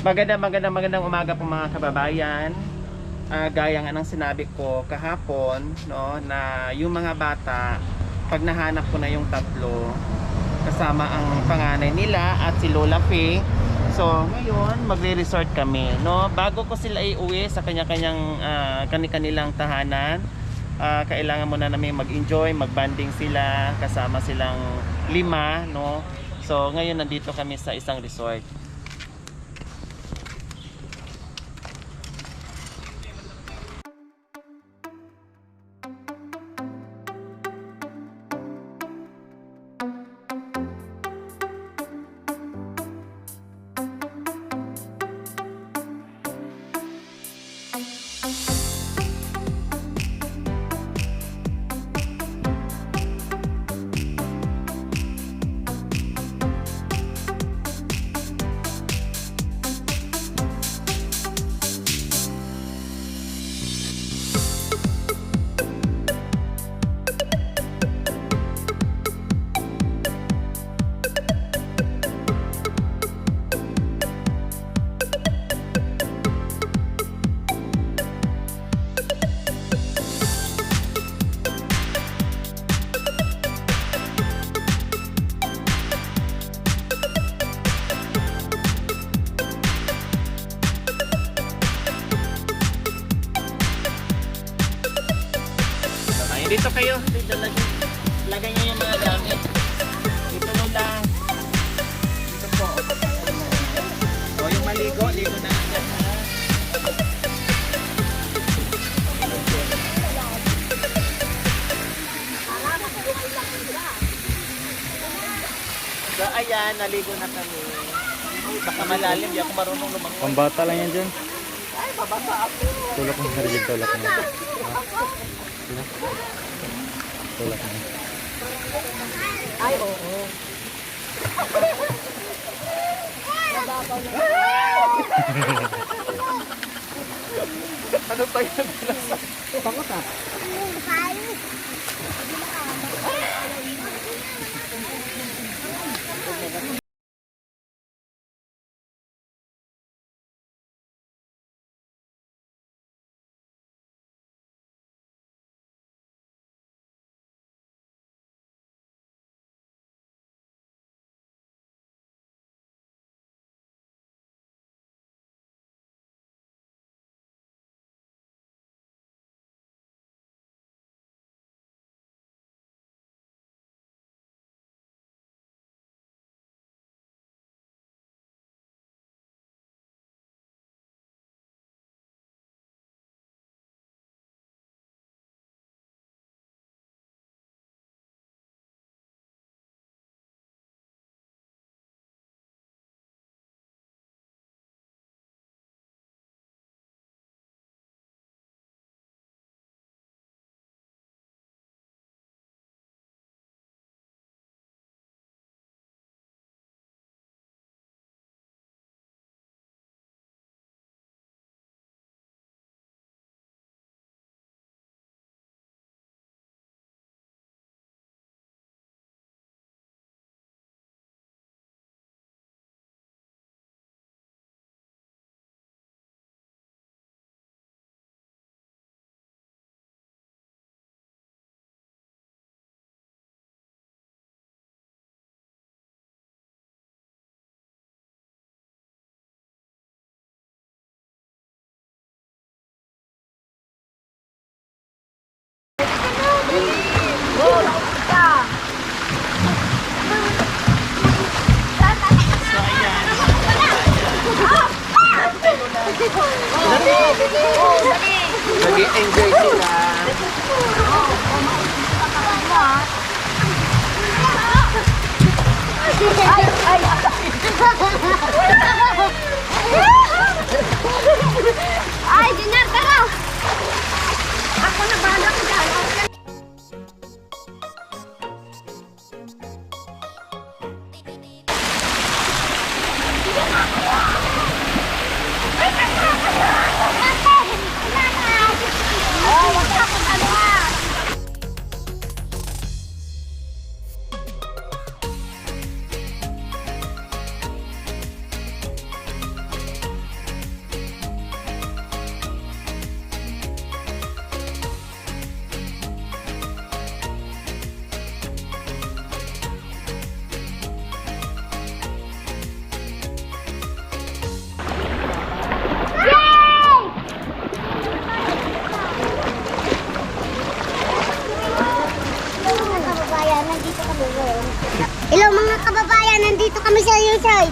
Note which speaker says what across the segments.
Speaker 1: Magandang umaga po mga kababayan. Gaya nga ng sinabi ko kahapon, no, na yung mga bata, pag nahanap ko na yung tatlo, kasama ang panganay nila at si Lola Faye. So ngayon magre-resort kami, no. Bago ko sila iuwi sa kanya-kanyang kani-kanilang tahanan, kailangan muna namin mag-enjoy, mag-banding sila, kasama silang 5, no. So ngayon nandito kami sa isang resort. Dito kayo, dito lagay nyo yung mga gamit. Dito mo lang. Dito po. O yung maligo, ligo na agad, ha. So ayan, naligo na kami. Baka malalim, di ako marunong lumangoy.
Speaker 2: Pambata lang yan dyan.
Speaker 1: Ay, babasa ako.
Speaker 2: Tulak mo sa rin, tulak mo. Tulak mo.
Speaker 1: Ay, oo. Ano pa yun? Bangot ah. Nag-enjoy sila.
Speaker 3: Ay, Dinar, tara! Ako na bahala ko dyan. Oh, wag ka kung ano ah! Hello mga kababayan, nandito kami sa Yusay.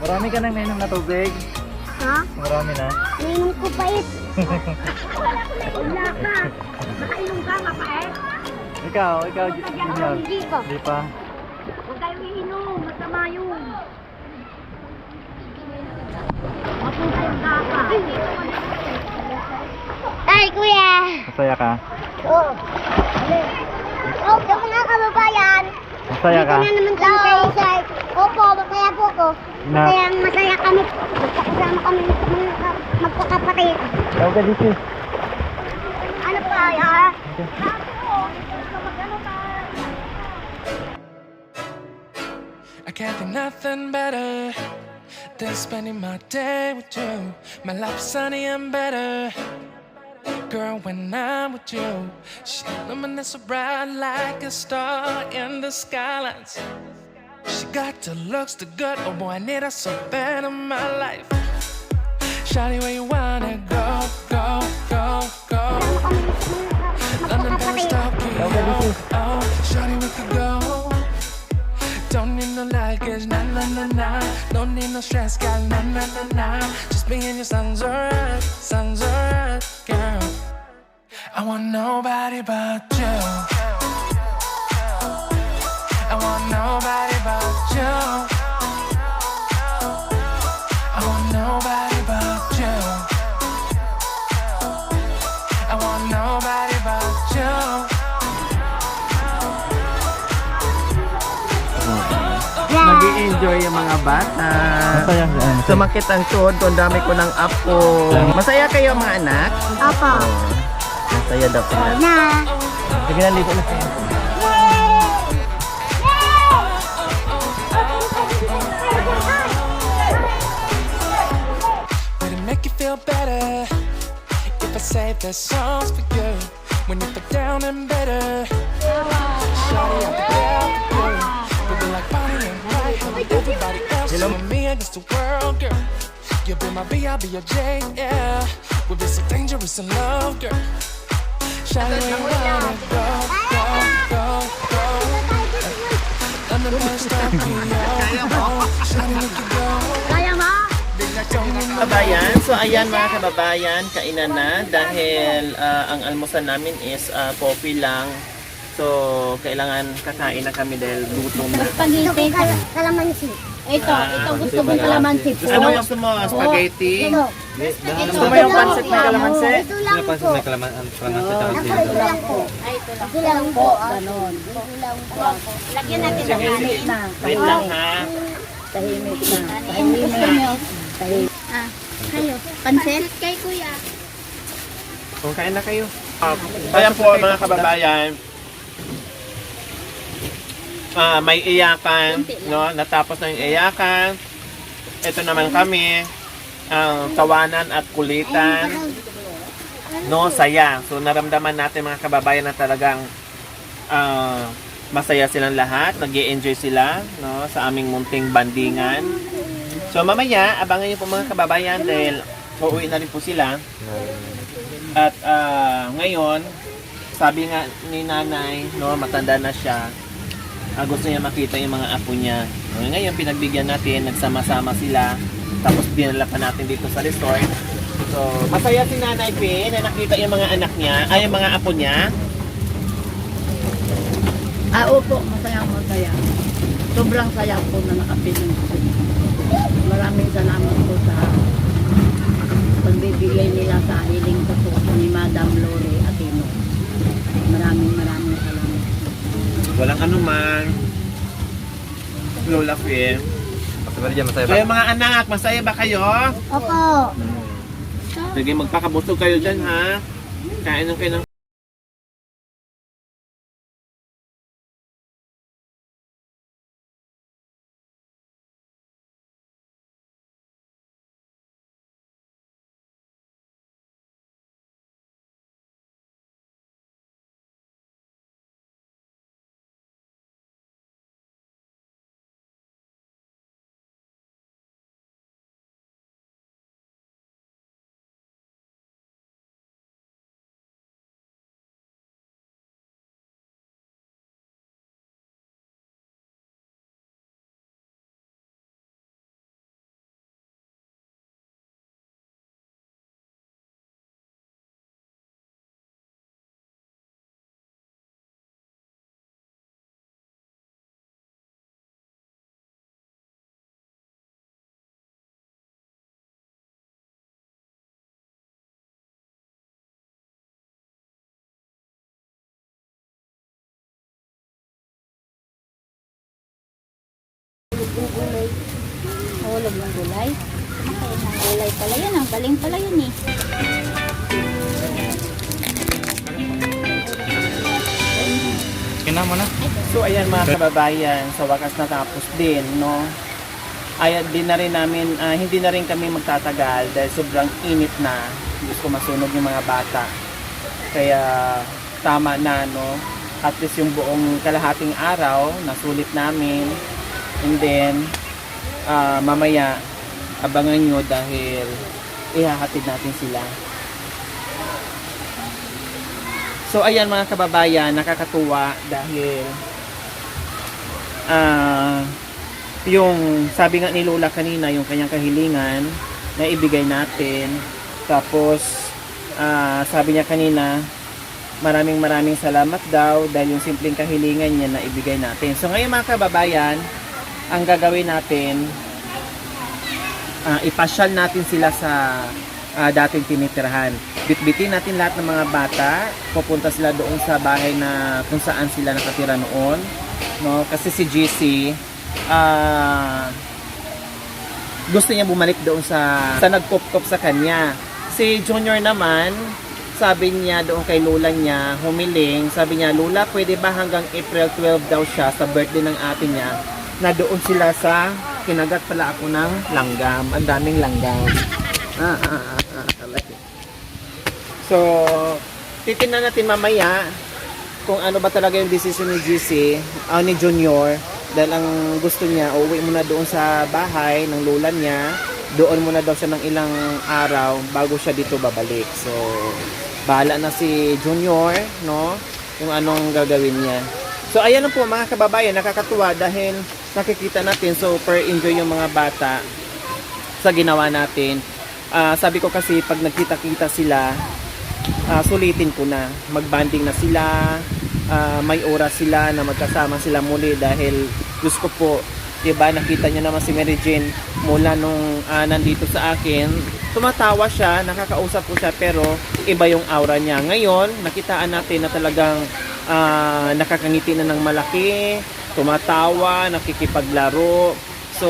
Speaker 2: Marami ka nang nainom na tubig.
Speaker 3: Ha?
Speaker 2: Marami na.
Speaker 3: Nainom ko pait. Wala ka. Nakainom ka, mapait.
Speaker 2: Ikaw,
Speaker 3: Nagyan ako, hindi ko.
Speaker 2: Hindi pa.
Speaker 3: Huwag kayo iinom, masama yun. Mapunta yung gapa. Ay, kuya.
Speaker 2: Masaya ka?
Speaker 3: Oo. Oh, yung mga kababayan.
Speaker 2: Masaya ka?
Speaker 3: Dito na naman kami sa Isay. Opo, masaya po ko.
Speaker 2: Na-
Speaker 3: Masaya kami. Magkakasama kami magkakapatid.
Speaker 2: Ikaw ka dito.
Speaker 3: Ano pa, ya?
Speaker 4: I can't think nothing better than spending my day with you. My life's sunny and better. Girl, when I'm with you, she illuminates so bright like a star in the skylines. She got the looks, the good, oh boy, I need her so bad in my life. Shawty, where you wanna go, go, go, go? London, Paris, Tokyo, oh, shawty, we could go. Don't need no luggage, nah, nah, nah, nah. Don't need no stress, girl, nah, nah, nah, nah. Just me and your sounds alright, girl. I want nobody but you. I want nobody but you. I want nobody but you. I want nobody but you.
Speaker 1: Nag-i-enjoy yung mga bata.
Speaker 2: Masaya.
Speaker 1: Sumakit ang tuhod ko, ang dami ko ng apo. Masaya kayo mga anak?
Speaker 3: Opo.
Speaker 1: Masaya daw sila.
Speaker 3: Na.
Speaker 2: Sige na, ligo na kayo.
Speaker 4: Would it make you feel better if I say the songs for you when you feel down and better? Shawty, I'll be there for you. We'll be like Bonnie and Clyde, with everybody else. You and me against the world, girl. You'll be my B, I'll be your J, yeah. We'll be so dangerous in love, girl. Shawty, where you wanna go, go, go, go? London, Paris, Tokyo, oh, shawty, we could go.
Speaker 3: Kaya mo?
Speaker 1: Kabayan, so ayan mga kababayan, kainan na dahil ang almusal namin is coffee lang. So, kailangan kakain na kami dahil gutom na.
Speaker 3: Spaghetti. Kalamansi. Ito gusto kong kalamansi po.
Speaker 1: Ano gusto mo? Spaghetti?
Speaker 3: Ito.
Speaker 2: Gusto mo yung pancit may kalamansi?
Speaker 3: Ito lang po.
Speaker 2: May kalamansi tsaka
Speaker 3: Ito lang po. Ito lang po. Ganon. Ito lang po. Lagyan natin ng
Speaker 1: Sige,
Speaker 3: na.
Speaker 1: wait lang ha.
Speaker 3: Tahimik na. Tahimik na. Tahimik. Kayo. Pansit? Kay kuya.
Speaker 1: Kung kain na kayo. Ayan po mga kababayan. May iyakan, no? Natapos na yung iyakan. Ito naman kami, ang tawanan at kulitan, no? Saya. So naramdaman natin mga kababayan na talagang masaya silang lahat, nag-i-enjoy sila, no? Sa aming munting bandingan. So mamaya, abangan niyo po mga kababayan dahil uuwi na rin po sila. At ngayon, sabi nga ni nanay, no, matanda na siya. Gusto niya makita yung mga apo niya. Ngayon, pinagbigyan natin, nagsama-sama sila. Tapos dinala pa natin dito sa resort. So, masaya si Nanay P na nakita yung mga anak niya, ay yung mga apo niya.
Speaker 5: Opo, masaya. Sobrang saya po na nakapiling ko. Maraming salamat po sa pagbibigay nila sa hiling ko po ni Madam Lore Aquino. Maraming salamat.
Speaker 1: Walang anuman. Lola P.
Speaker 2: Masaya ba?
Speaker 1: Kaya mga anak, masaya ba kayo?
Speaker 3: Opo.
Speaker 1: Sige, magpakabusog kayo dyan ha. Kain ng kayo ng
Speaker 3: nahulog ng gulay. Kumakain ng gulay pala yun. Ang galing pala yun eh.
Speaker 2: Kina mo na.
Speaker 1: So ayan mga kababayan, sa wakas natapos din, no? Ay din na rin namin, hindi na rin kami magtatagal dahil sobrang init na. Gusto ko masunog yung mga bata. Kaya tama na, no? At least yung buong kalahating araw, nasulit namin. And then, mamaya, abangan nyo dahil ihahatid natin sila. So ayan mga kababayan, nakakatuwa dahil yung sabi nga ni Lola kanina, yung kanyang kahilingan na ibigay natin. Tapos sabi niya kanina, maraming salamat daw dahil yung simpleng kahilingan niya na ibigay natin. So ngayon mga kababayan, ang gagawin natin, ipasyal natin sila sa dating tinitirahan. Bitbitin natin lahat ng mga bata, pupunta sila doon sa bahay na kung saan sila nakatira noon, no? Kasi si GC gusto niya bumalik doon sa nagkop-kop sa kanya. Si Junior naman, sabi niya doon kay Lola niya, humiling, sabi niya, Lola, pwede ba hanggang April 12 daw siya sa birthday ng ate niya, na doon sila kinagat pala ako ng langgam. Ang daming langgam. So, titingnan natin mamaya kung ano ba talaga yung decision ni GC, ni Junior, dahil ang gusto niya, uwi muna doon sa bahay ng lola niya, doon muna daw siya ng ilang araw bago siya dito babalik. So, bahala na si Junior, no, yung anong gagawin niya. So, ayan lang po mga kababayan, nakakatuwa dahil nakikita natin, super enjoy yung mga bata sa ginawa natin. Sabi ko kasi pag nagkita-kita sila, sulitin ko na, magbanding na sila, may oras sila na magkasama sila muli dahil gusto ko po, diba, nakita niyo naman si Mary Jane mula nung nandito sa akin, tumatawa siya, nakakausap ko siya, pero iba yung aura niya. Ngayon, nakitaan natin na talagang nakakangiti na ng malaki, tumatawa, nakikipaglaro. So,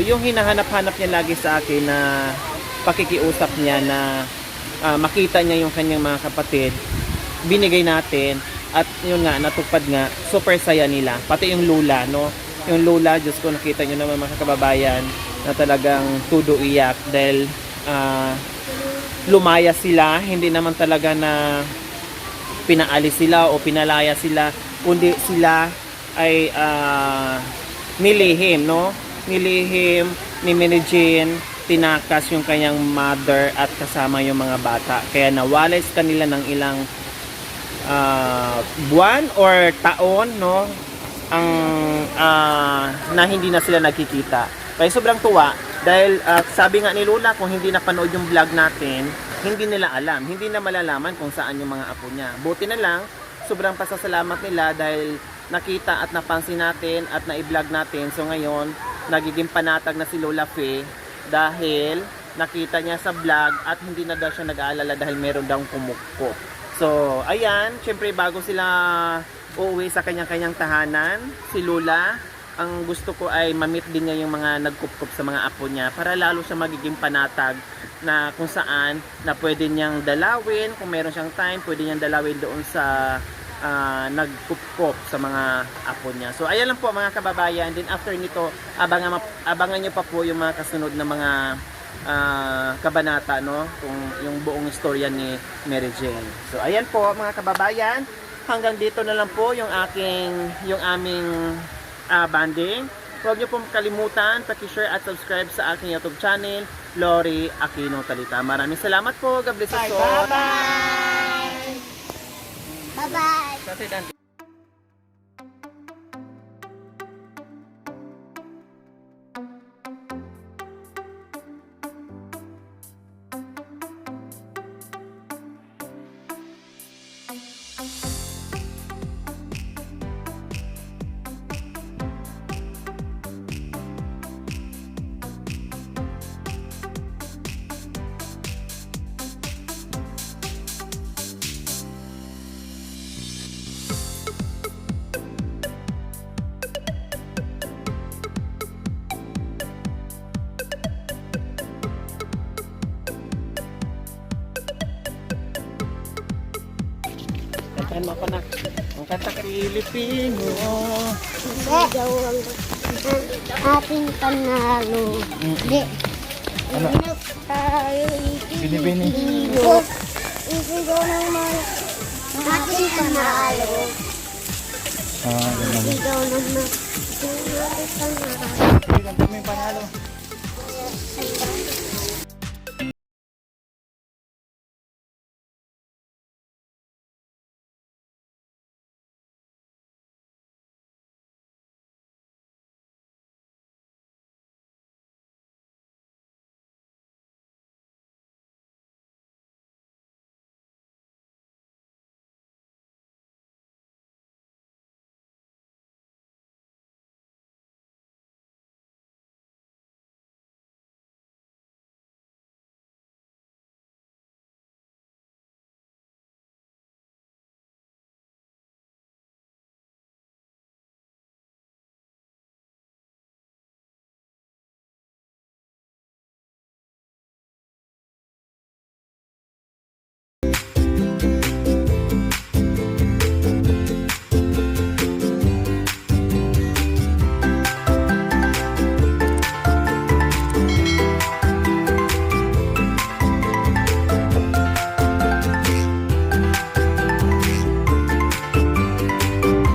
Speaker 1: yung hinahanap-hanap niya lagi sa akin na pakikiusap niya na makita niya yung kanyang mga kapatid, binigay natin, at yun nga, natupad nga, super saya nila. Pati yung Lola, no? Yung Lola, Diyos ko, nakita nyo naman mga kababayan na talagang tudo iyak dahil lumaya sila, hindi naman talaga na pinaalis sila o pinalaya sila, kundi sila ay nilihim, no? Nilihim ni Mary Jane, tinakas yung kanyang mother at kasama yung mga bata. Kaya nawalis kanila ng ilang buwan or taon, no? Ang na hindi na sila nagkikita. Kaya sobrang tuwa dahil sabi nga ni Lola, kung hindi napanood yung vlog natin, hindi nila alam, hindi na malalaman kung saan yung mga apo niya. Buti na lang, sobrang pasasalamat nila dahil nakita at napansin natin at na-vlog natin. So ngayon, nagiging panatag na si Lola Fe dahil nakita niya sa vlog at hindi na daw siya nag-aalala dahil meron daw kumukko. So, ayan, syempre bago sila uuwi sa kanyang-kanyang tahanan, si Lola, ang gusto ko ay ma-meet din niya yung mga nagkupkup sa mga apo niya para lalo siya magiging panatag na kung saan na pwede niyang dalawin, kung meron siyang time, pwede niyang dalawin doon sa nagkupkup sa mga apo niya. So, ayan lang po mga kababayan. Then after nito, abangan niyo pa po yung mga kasunod na mga kabanata, no? Kung yung buong istorya ni Mary Jane. So, ayan po mga kababayan. Hanggang dito na lang po yung aming banding. Huwag niyo pong kalimutan, paki-share at subscribe sa aking YouTube channel, Lori Aquino Talita. Maraming salamat po. God bless us all.
Speaker 3: Bye-bye! Bye-bye!
Speaker 1: Galingan mo ako na. Ang kanta Pilipino.
Speaker 3: Ikaw ang ating panalo. Hindi.
Speaker 2: Ano?
Speaker 3: Tayo
Speaker 2: Bini-bini.
Speaker 3: Isigaw ng mga ating panalo.
Speaker 2: Ah, ganun.
Speaker 3: Isigaw ng mga ating panalo.
Speaker 2: Sige, kanta mo yung panalo.